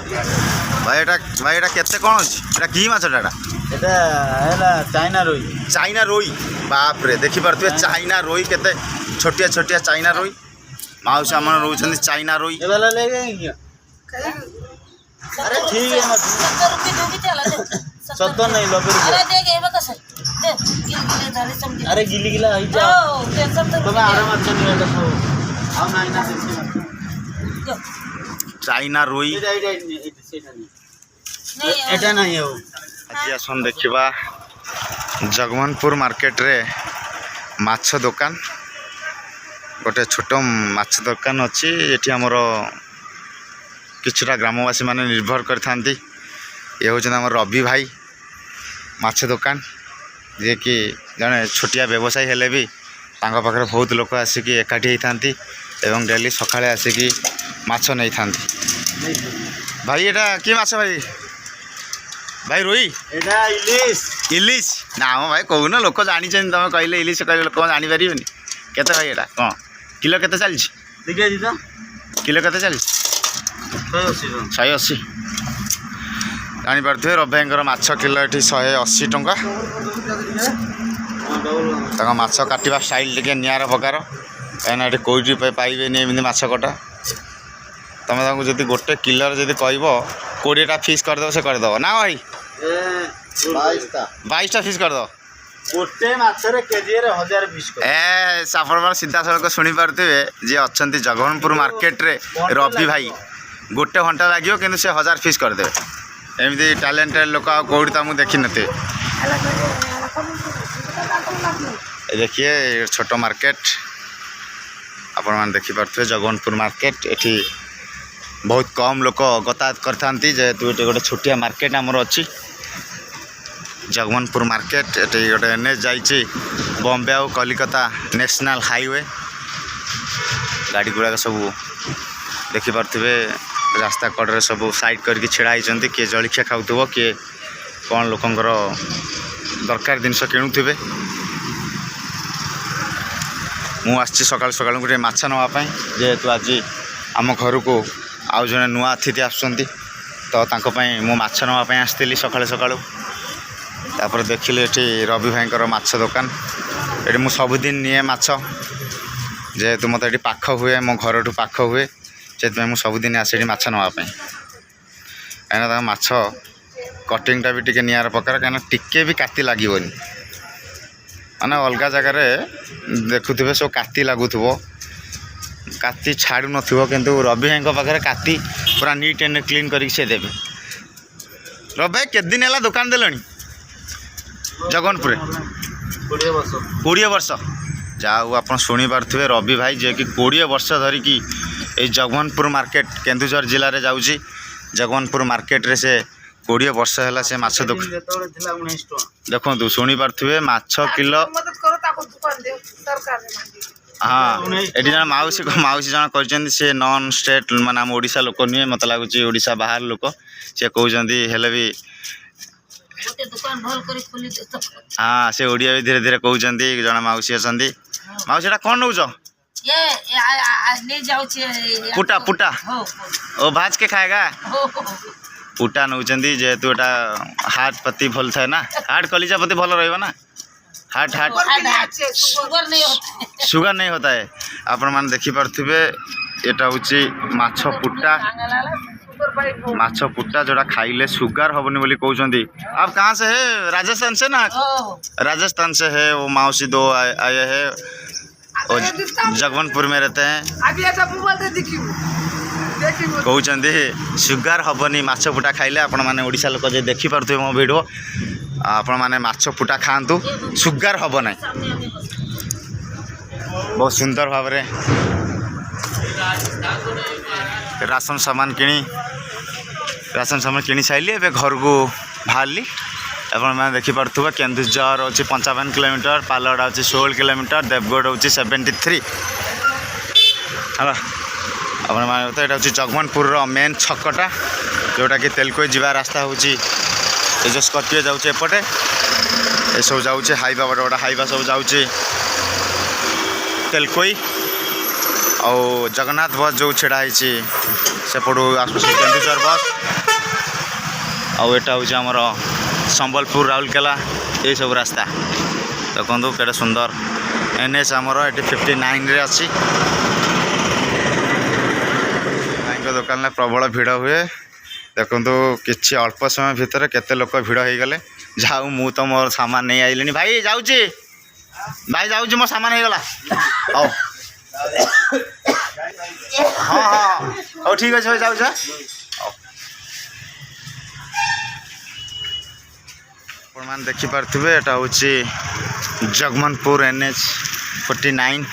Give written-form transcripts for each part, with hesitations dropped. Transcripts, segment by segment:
भाई एटा केते कौन अछि एटा की माछ एटा এটা ହେଲା ଚାଇନା ରୋଇ। चाइना रोई बाप रे देखि परथुए चाइना रोई केते छोटिया छोटिया चाइना रोई माउस हमन रोचंदी चाइना रोई ये वाला ले गए क्या? अरे ठीक है मत 70 रुपये दोगी चला दे 70 नहीं 90 रुपये। अरे दे गए बता सर दे गिल गिले धारे समझे अरे गिली गिला है जा ओ 70 तुम्हें आराम अच्छा नहीं रहता सब आओ ना इना से चाइना रोई एटा नहीं है वो आज आसन देखा जगमनपुर मार्केट रे माछ दुकान गोटे छोट माछ दुकान अच्छी ये आमर किछुटा ग्रामवासी माने निर्भर करथांती ये हूँ आम रवि भाई माछ दुकान जे कि जड़े छोटिया व्यवसायी हेले भी तांका पाखरे बहुत लोक आसिकी एकाठी होती एवं डेली सकाळे आसिकी माछ नहीं थांती भाई एटा कि माछ भाई भाई रोई एटा इलिश इलिश ना भाई कहून लोक जानी तुम कहले इलिश कहले लोक जापर केते भाई एटा कौन किलो केते चली देखिए जी तो किलो केते चली 180 जानीपे रवि भाई माछ किलो ये 180 टंका तक माछ काटा स्टाइल टे निआर प्रकार कहीं ये कौटी पाइबे एमती माछ कटा तुम जब गोटे किलो जब कह 20टा फिश करदेव से करदेव ना भाई 22टा फिश करदेव गोटे माछरे केजी रे 1020 ए साफर सीधा सड़क शुणी पारे जी अच्छा जगमनपुर मार्केट रे रवि भाई गोटे घंटा लगे कि 1000 फिश करदे एमती टैलेंटेड लोक कौड़ी तो मुझे देखी नथे देखिए छोट मार्केट आपण मैंने देखिपे जगमनपुर मार्केट एटी बहुत कम लोक गतायात करथांती जेहेतु ये गोटे छोटिया मार्केट आमर अच्छी जगमनपुर मार्केट ये गोटे एनएच जाइए बॉम्बे और कलिकता नेशनल हाईवे गाड़ी गुड़ाक सब देखिपे रास्ता कड़े सब साइड करके छेड़ा होती किए जलखिया खाऊ किए कौन लोकंर दरकार जिनस किणुवे मुझे सकाल सकाल गोटे माछ नापी जेहेतु आज आम घर को आउ जड़े नुआ अतिथि आसुँच तो मु माछ नापी आसती सका सका तापर देखिले ये रवि भाई माछ दुकान ये मुझे सबुदिन निए माछ जेहेतु मत ये पाख हुए मो घर ठू पाख हुए से मुझे सबुदिन आसे माछ नापी कहीं माछ कटिंगटा भी टी निआर प्रकार कहीं टिके भी काती लगे माने अलग जगार देखुवे सब काती लगुव काती छाड़ू नथिबो किंतु रवि भाई पाखे काती पूरा नीट एंड क्लीन करके से देवे रवि भाई केत दिन है दुकान देलनी जगमनपुर 20 वर्ष जाऊ आप शुणी पारे रवि भाई जे कि 20 वर्ष धरिकी ये जगमनपुर मार्केट केन्दुझर जिले में जाऊँगी जगमनपुर मार्केट रे से 20 वर्ष है से माछ देखु शुणी पारे माछ किलो हाँ ये जन माउसी जन कर नॉन स्टेट माने आम ओडिशा लोक नुहे मत लगुच ओडिशा बाहर लोक सी कहते हेले भी हाँ से ओडिया भी धीरे धीरे कहते जन माउसी अच्छा माउसी कौन नौ पुटा पुटा ओ भाज के खाएगा पुटा नौ जेहेतु एटा हार्ट पति भल थाए ना हार्ट कलिजा पति भल रहा ना हार्ट सुगर नहीं होता है आपण मैंने देखिपे यहाँ हूँ माछ पुटा जोड़ा खाइले सुगर हेनी बोली कहते आप कहाँ से है राजस्थान से ना राजस्थान से है वो माउसी दो आए हैं और जगमनपुर में रहते हैं कहते सुगर हेनी माछ पुटा खाइले आपण मैंने ओडिशा लोक जो देखिपे मो वीडियो आपण मैंने माछ पुटा खातु सुगर हम ना बहुत सुंदर भाव राशन सामान किणी साइली ए घर को बाहरली आप देखिपे केन्दुझर हूँ 55 किलोमीटर पालड़ा हूँ 16 किलोमीटर देवगढ़ हूँ 73 है आप हूँ जगमनपुर मेन छकटा जोटा कि तेलकोई जीवा रास्ता हूँ ये जो स्कॉर्पियो जाऊँचे एपटे ये सब जाऊँचे हाइवा बड़ा बड़ा हाइवा सब जाऊँचे तेलकोई और जगन्नाथ बस जो छेड़ा सेपटू आसूसी केन्दुझर बस आटा हूँ आमर संबलपुर राउरकेला ये सब रास्ता देखो केटे सुंदर NH आमर ये 59 रे अच्छी भाई दुकान में प्रबल भिड़ हुए देखो कि अल्प समय भितर केते लोक भिड़ हो गले जाऊ मु तो मोर सामान नहीं आइलिनी भाई जाऊँगी भाई जाऊँगी मो सामान हो गला आओ हाँ हाँ हाँ ठीक अच्छे भाई जाऊँ आप देखिपे एटा हूँ जगमनपुर NH 49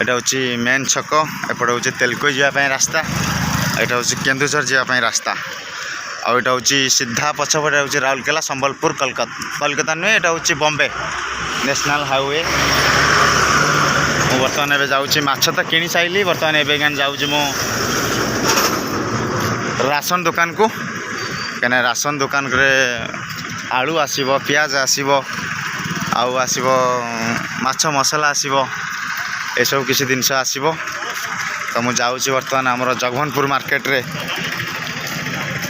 एटा हूँ मेन छक एपटे हूँ तेलकोई जावाई रास्ता एटा हूँ केन्दुझर जावाई रास्ता आउटा हूँ सीधा पछपटे हूँ राउरकेला संबलपुर कलकत्ता नुहे एटा हूँ बॉम्बे नेशनल हाईवे बर्तमान एवं जाऊँगी माछ तो किणी सारी बर्तमान एवं जाऊँगी मु राशन दुकान को कहीं राशन दुकान रे आलू आसब पियाज आसब आसब माछ मसला आसब ये सब किसी जिनस आसब तो मुझे जाऊँगी बर्तमान आमर जगमनपुर मार्केट रे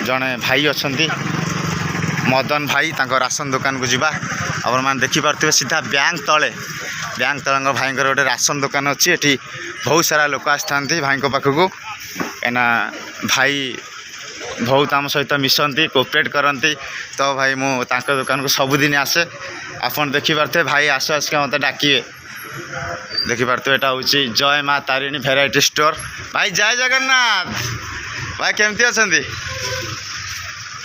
जड़े भाई अच्छा मदन भाई तांको राशन दुकान को जीवा आप मैंने देखिपे सीधा बैंक तले भाई गोटे राशन दुकान अच्छी ये बहुत सारा लोक आसता भाई पाखक कहीं भाई बहुत आम सहित मिसती कोऑपरेट करती तो भाई मु दुकान को सबुदिन आसे आपन देखिपे भाई आस आसके मत डाकिए देखिपे यहाँ हूँ जय माँ तारिणी भेराइटी स्टोर भाई जय जगन्नाथ भाई केमती अच्छा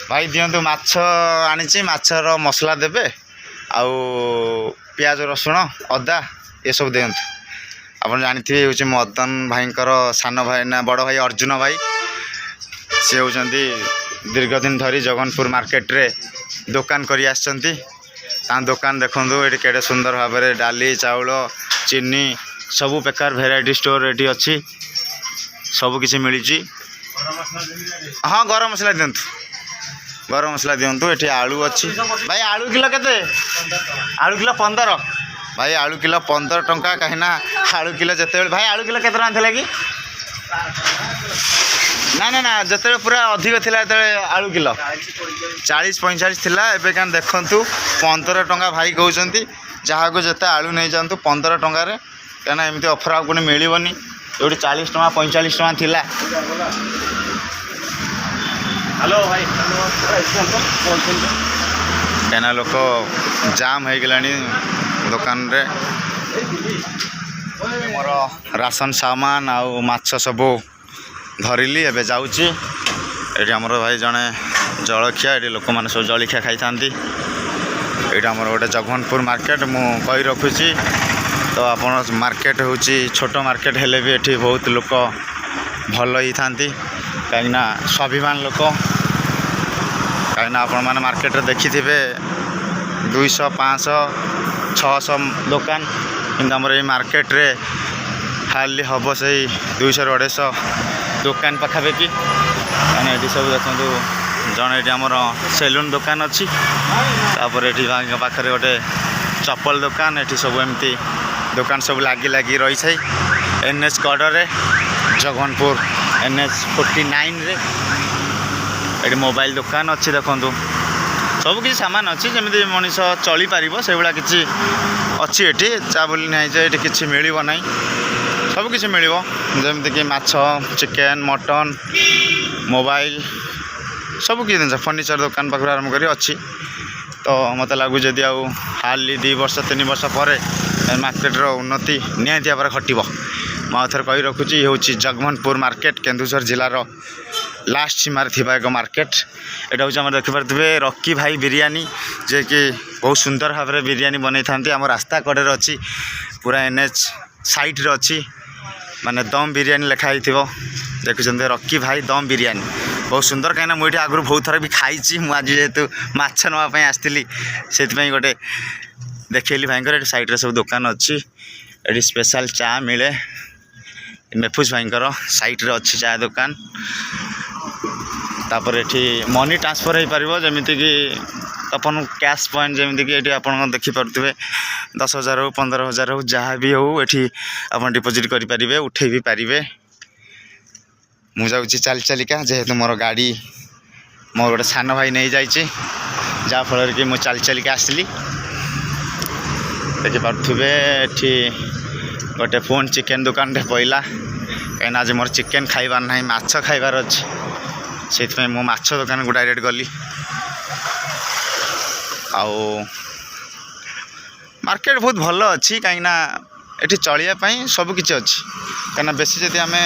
भाई दिंतु माछ आनी माछर मसला देबे आउ पियाज रसुण अदा ये सब दिंतु आप जानी हूँ मदन भाई सान भाई ना बड़ भाई अर्जुन भाई सी होती दीर्घ दिन धरी जगनपुर मार्केट रे दुकान करी आसछंती दुकान देखूँ ये केड़े सुंदर भाव में डाली चाउल चीनी सबु प्रकार भेराइटी स्टोर ये अच्छी सबकि मिली हाँ गरम मसला दिंतु गरम मसला दिंतु ये आलू अच्छी भाई आलू किलो केते आलू किलो 15 भाई आलू किलो 15 टंका कहीं आलू किलो जिते भाई आलू किलो केते टंका कि ना ना ना जिते पूरा अधिक थिला आलू किलो 40-45 थिला एबे कान देखंतु 15 टंका भाई कहउचंती जहाँ को जिते आलू नहीं जातु 15 टंकार कहीं एमती ऑफर आपको मिलबनी ये 40 टंका 45 टंका थिला हेलो भाई कहीं लोक जाम हो गला दुकान रे मोर राशन सामान आउ माछ सबू धरिली एबे जाऊँगी ये आमर भाई जड़े जलखिया ये लोक मैंने सब जलखिया खाई था यहाँ आमर गोटे जगमनपुर मार्केट मु कही रखुची तो आप मार्केट हूँ छोट मार्केट हेले भी ये बहुत लोक भल ही था कहीं स्वाभिमान लोक कहीं आपण मैंने मार्केट रे देखी थे 200 500 600 दुकान कि आमर ये मार्केट रे हार्डली हम से 200-250 दुकान पाखापाखि कहीं ये सब देखो जड़े ये आमर सेलून दुकान अच्छी ये पाखे गोटे चप्पल दुकान ये सब एमती दुकान सब लगी रही है NH कड़े जगमनपुर NH 49 रे ये मोबाइल दुकान अच्छी देखो सबकि सामान अच्छी जमी मनीष चली पार से भाया कि अच्छी ये चा बोली ना ये कि मिल ना सबकि मिल जमीक माछ चिकेन मटन मोबाइल सबकि जिन फर्निचर दुकान पाखु आरंभ कर अच्छी तो मत लगुच जदि हार्डली 2 वर्ष 3 वर्ष पर मार्केटर उन्नति निहाती भाव घटव मुझे कही रखुची ये हूँ जगमनपुर मार्केट केन्दुझर जिलार लास्ट सीमार थी एक मार्केट यहाँ हूँ आम देखिपे रॉकी भाई बिरयानी जे कि बहुत सुंदर भाव में बिरयानी बनई था आम रास्ता कड़े अच्छी पूरा NH साइड रे अच्छी माने दम बिरयानी लिखाई थी देखुं रॉकी भाई दम बिरयानी बहुत सुंदर कहीं मुझे आगु बहुत थर भी खाई मुझे जेहेतु माछ नापी आसती से गोटे देखली भाई साइड रे सब दुकान अच्छी ये स्पेशल चा मिले मेफुज भाई साइड रे अच्छी चा दुकान तापर ये मनी ट्रांसफर हो पार जमीक अपन कैश पॉइंट जमीक ये आप देखिपे 10,000 हो 15,000 हो जहाँ भी हो ये आप डिपोजिट करेंगे उठे भी पारे ମୁଁ ଯାଉଛି ଚାଲି ଚାଲିକା ଯେହେତୁ ମୋର ଗାଡ଼ି ମୋ ଗୋଟେ ସାନ ଭାଇ ନେଇଯାଇଛି ଯାହାଫଳରେ କି ମୁଁ ଚାଲି ଚାଲିକା ଆସିଲି। ଦେଖିପାରୁଥିବେ ଏଠି ଗୋଟେ ପୁଣି ଚିକେନ୍ ଦୋକାନଟେ ପଇଲା କାହିଁକିନା ଆଜି ମୋର ଚିକେନ୍ ଖାଇବାର ନାହିଁ ମାଛ ଖାଇବାର ଅଛି ସେଇଥିପାଇଁ ମୁଁ ମାଛ ଦୋକାନକୁ ଡାଇରେକ୍ଟ ଗଲି। ଆଉ ମାର୍କେଟ ବହୁତ ଭଲ ଅଛି କାହିଁକିନା ଏଠି ଚଳିବା ପାଇଁ ସବୁକିଛି ଅଛି କାହିଁକିନା ବେଶୀ ଯଦି ଆମେ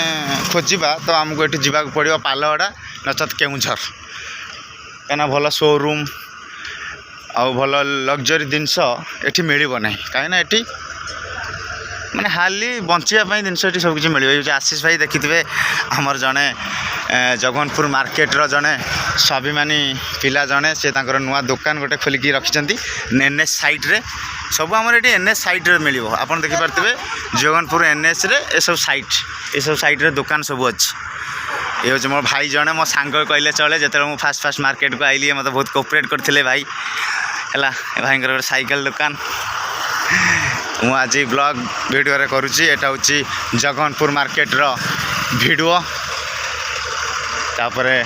ଖୋଜିବା ତ ଆମକୁ ଏଠି ଯିବାକୁ ପଡ଼ିବ ପାଲହଡ଼ା ନଚେତ୍ କେଉଁଝର କାହିଁକିନା ଭଲ ସୋରୁମ୍ ଆଉ ଭଲ ଲକ୍ଜରୀ ଜିନିଷ ଏଠି ମିଳିବ ନାହିଁ କାହିଁକିନା ଏଠି ମାନେ ହାଲି ବଞ୍ଚିବା ପାଇଁ ଜିନିଷ ଏଠି ସବୁକିଛି ମିଳିବ। ଏଇ ଯେଉଁ ଆଶିଷ ଭାଇ ଦେଖିଥିବେ ଆମର ଜଣେ ଜଗନ୍ନାଥପୁର ମାର୍କେଟର ଜଣେ ସ୍ୱାଭିମାନୀ ପିଲା ଜଣେ ସେ ତାଙ୍କର ନୂଆ ଦୋକାନ ଗୋଟେ ଖୋଲିକି ରଖିଛନ୍ତି NS ସାଇଟ୍ରେ ସବୁ ଆମର ଏଠି NS ସାଇଟ୍ରେ ମିଳିବ। ଆପଣ ଦେଖିପାରୁଥିବେ ଜଗନ୍ନାଥପୁର NSରେ ଏସବୁ ସାଇଟ୍ରେ ଦୋକାନ ସବୁ ଅଛି। ଏ ହେଉଛି ମୋ ଭାଇ ଜଣେ ମୋ ସାଙ୍ଗ କହିଲେ ଚଳେ ଯେତେବେଳେ ମୁଁ ଫାଷ୍ଟ ମାର୍କେଟକୁ ଆଇଲି ମୋତେ ବହୁତ କୋପରେଟ୍ କରିଥିଲେ ଭାଇ ହେଲା। ଏ ଭାଇଙ୍କର ଗୋଟେ ସାଇକେଲ ଦୋକାନ ମୁଁ ଆଜି ବ୍ଲଗ୍ ଭିଡ଼ିଓରେ କରୁଛି। ଏଇଟା ହେଉଛି ଜଗନ୍ନାଥପୁର ମାର୍କେଟର ଭିଡ଼ିଓ। ତାପରେ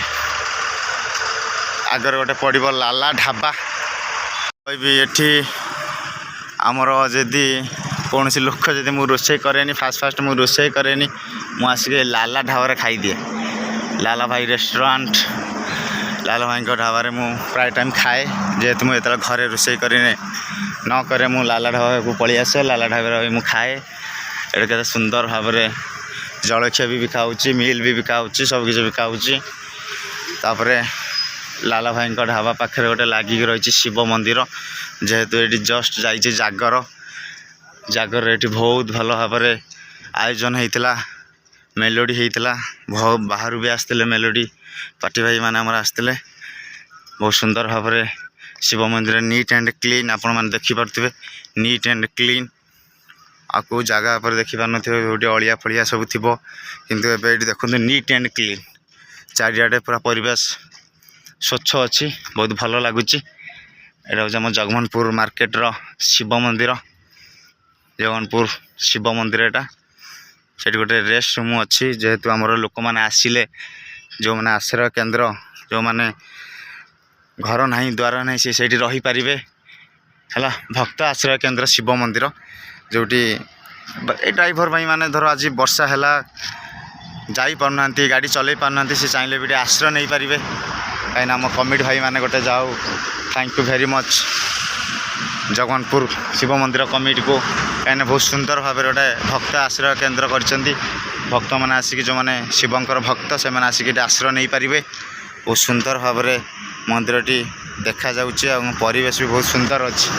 ଆଗରେ ଗୋଟେ ପଡ଼ିବ ଲାଲା ଢାବା। କହିବି ଏଠି ଆମର ଯଦି କୌଣସି ଲୋକ ଯଦି ମୁଁ ରୋଷେଇ କରେନି ଫାଷ୍ଟ ମୁଁ ରୋଷେଇ କରେନି ମୁଁ ଆସିକି ଲାଲା ଢାବାରେ ଖାଇଦିଏ। ଲାଲା ଭାଇ ରେଷ୍ଟୁରାଣ୍ଟ ଲାଲା ଭାଇଙ୍କ ଢାବାରେ ମୁଁ ପ୍ରାୟ ଟାଇମ୍ ଖାଏ ଯେହେତୁ ମୁଁ ଯେତେବେଳେ ଘରେ ରୋଷେଇ ନ କରେ ମୁଁ ଲାଲା ଢାବାକୁ ପଳେଇ ଆସେ। ଲାଲା ଢାବାରେ ମୁଁ ଖାଏ। ଏଠି କେତେ ସୁନ୍ଦର ଭାବରେ ଜଳଖିଆ ବି ବିକା ହେଉଛି ମିଲ୍ ବି ବିକା ହେଉଛି ସବୁକିଛି ବିକା ହେଉଛି। ତାପରେ ଲାଲା ଭାଇଙ୍କ ଢାବା ପାଖରେ ଗୋଟେ ଲାଗିକି ରହିଛି ଶିବ ମନ୍ଦିର ଯେହେତୁ ଏଠି ଜଷ୍ଟ ଯାଇଛି ଜାଗର ଏଠି ବହୁତ ଭଲ ଭାବରେ ଆୟୋଜନ ହେଇଥିଲା ମେଲୋଡ଼ି ହେଇଥିଲା ବାହାରୁ ବି ଆସିଥିଲେ ମେଲୋଡ଼ି ପାର୍ଟି ଭାଇମାନେ ଆମର ଆସିଥିଲେ। ବହୁତ ସୁନ୍ଦର ଭାବରେ ଶିବ ମନ୍ଦିର ନିଟ୍ ଆଣ୍ଡ କ୍ଲିନ୍ ଆପଣମାନେ ଦେଖିପାରୁଥିବେ ନିଟ୍ ଆଣ୍ଡ କ୍ଲିନ୍। ଆଉ କେଉଁ ଜାଗା ଉପରେ ଦେଖିପାରୁନଥିବେ ଯେଉଁଠି ଅଳିଆ ଫଳିଆ ସବୁ ଥିବ କିନ୍ତୁ ଏବେ ଏଇଠି ଦେଖନ୍ତୁ ନିଟ୍ ଆଣ୍ଡ କ୍ଲିନ୍ ଚାରିଆଡ଼େ ପୁରା ପରିବେଶ ସ୍ୱଚ୍ଛ ଅଛି ବହୁତ ଭଲ ଲାଗୁଛି। ଏଇଟା ହେଉଛି ଆମ ଜଗମୋହନପୁର ମାର୍କେଟର ଶିବ ମନ୍ଦିର ଜଗନ୍ନାଥପୁର ଶିବ ମନ୍ଦିର ଏଇଟା। ସେଠି ଗୋଟେ ରେଷ୍ଟ ରୁମ୍ ଅଛି ଯେହେତୁ ଆମର ଲୋକମାନେ ଆସିଲେ ଯେଉଁମାନେ ଆଶ୍ରୟ କେନ୍ଦ୍ର ଯେଉଁମାନେ ଘର ନାହିଁ ଦ୍ୱାର ନାହିଁ ସେ ସେଇଠି ରହିପାରିବେ ହେଲା। ଭକ୍ତ ଆଶ୍ରୟ କେନ୍ଦ୍ର ଶିବ ମନ୍ଦିର ଯେଉଁଠି ଏଇ ଡ୍ରାଇଭର ଭାଇମାନେ ଧର ଆଜି ବର୍ଷା ହେଲା ଯାଇପାରୁନାହାନ୍ତି ଗାଡ଼ି ଚଲାଇ ପାରୁନାହାନ୍ତି ସେ ଚାହିଁଲେ ବି ଟିକେ ଆଶ୍ରୟ ନେଇପାରିବେ କାହିଁକିନା ଆମ କମିଟି ଭାଇମାନେ ଗୋଟେ ଯାଉ thank you very much Jagannathpur Shiva ମନ୍ଦିର କମିଟିକୁ କାହିଁକିନା ବହୁତ ସୁନ୍ଦର ଭାବରେ ଗୋଟେ ଭକ୍ତ ଆଶ୍ରୟ କେନ୍ଦ୍ର କରିଛନ୍ତି। ଭକ୍ତମାନେ ଆସିକି ଯେଉଁମାନେ ଶିବଙ୍କର ଭକ୍ତ ସେମାନେ ଆସିକି ଏଠି ଆଶ୍ରୟ ନେଇପାରିବେ। ବହୁତ ସୁନ୍ଦର ଭାବରେ ମନ୍ଦିରଟି ଦେଖାଯାଉଛି ଏବଂ ପରିବେଶ ବି ବହୁତ ସୁନ୍ଦର ଅଛି।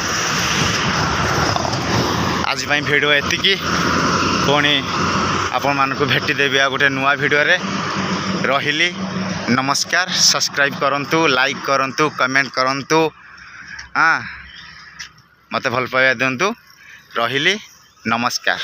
ଆଜି ପାଇଁ ଭିଡ଼ିଓ ଏତିକି ପୁଣି ଆପଣମାନଙ୍କୁ ଭେଟିଦେବି ଆଉ ଗୋଟେ ନୂଆ ଭିଡ଼ିଓରେ। ରହିଲି ନମସ୍କାର। ସବସ୍କ୍ରାଇବ୍ କରନ୍ତୁ ଲାଇକ୍ କରନ୍ତୁ କମେଣ୍ଟ କରନ୍ତୁ ମୋତେ ଭଲ ପାଇବା ଦିଅନ୍ତୁ। ରହିଲି ନମସ୍କାର।